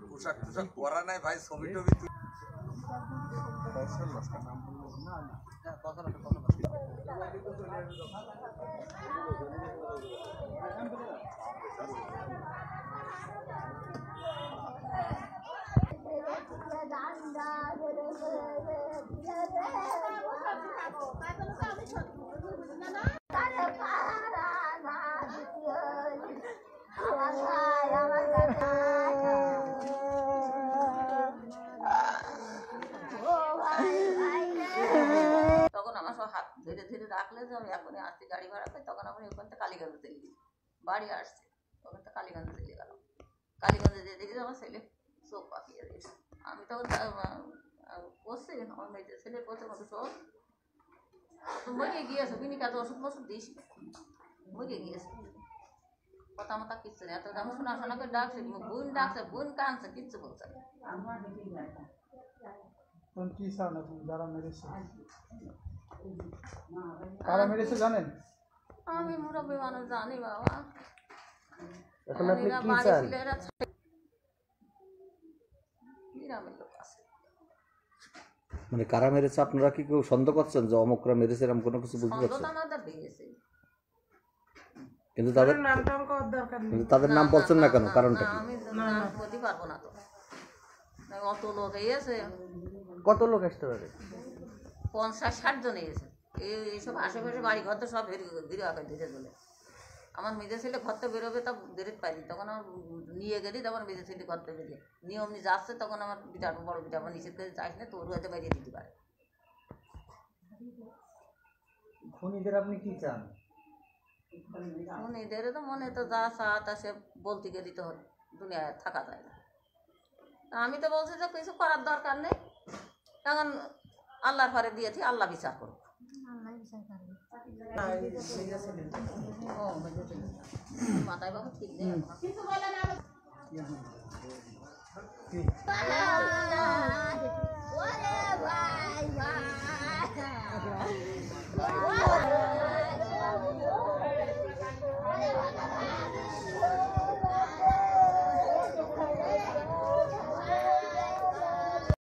পোশাক টোশাক পরা নাই ভাই, ছবি টবি তখন আমার সব হাত ধীরে ধীরে রাখলে যে আমি এখনই আসছি গাড়ি ভাড়া পাই, তখন আমি ওখান থেকে কালীগঞ্জে চলে গেছি, বাড়ি আসছে ওখান থেকে কালীগঞ্জে চলে গেলাম। কালীগঞ্জে যে দেখি আমার ছেলে চোখ পাকিয়ে দিয়েছে। আমি তখন বসছি, আমার মেয়েদের ছেলে বলছে মতো চোখ মরিয়ে গিয়েছে, বিনি কাজে ওষুধ মষুধ দিয়েছি, মরিয়ে গিয়েছে। কথা মতা কিচ্ছু নেই, এত আমি শোনা শোনা করে ডাকছে, বোন ডাকছে, বোন কাঁদছে, কিচ্ছু বলছে না। কি চান এখন যারা মেরেছে, কারা মেরেছে জানেন? আমি মুরব্বী মানুষ জানি বাবা। এখন আপনি কি চান? মানে কারা মেরেছে আপনারা কি কেউ সন্দেহ করছেন যে অমুকরা মেরেছে এরকম কোনো কিছু বুঝতে পারছেন? কিন্তু তাদের নাম বলছেন না কেন, কারণটা কি? আমি বলতে পারবো না তো, অত লোক এসে। কত লোক আসতে পারে? 50-60 জন এসে। এইসব আশেপাশে বাড়ি ঘর তো সব ঘিরে আঁকায় ধীরে চলে। আমার মেজে ছেলে ঘর তো বেরোবে, তা বেরোতে পারিনি, তখন আমার নিয়ে গেলি, তখন মেজে ছেলে ঘর তো বেরিয়ে নিয়ম নিয়ে যাচ্ছে, তখন আমার বিটা বড় বিটা আমার নিষেধ করে যাস না, তোর হয়তো বাইরে দিতে পারে। খুনিদের আপনি কি চান? খুনিদের তো মনে তো যা চা তা সে বলতে গেলি তো দুনিয়ায় থাকা যায় না। আমি তো বলছি যে কিছু করার দরকার নেই, তখন আল্লাহর ঘরে দিয়েছি, আল্লাহ বিচার করুক। মাথায় বাবু ঠিক নেই।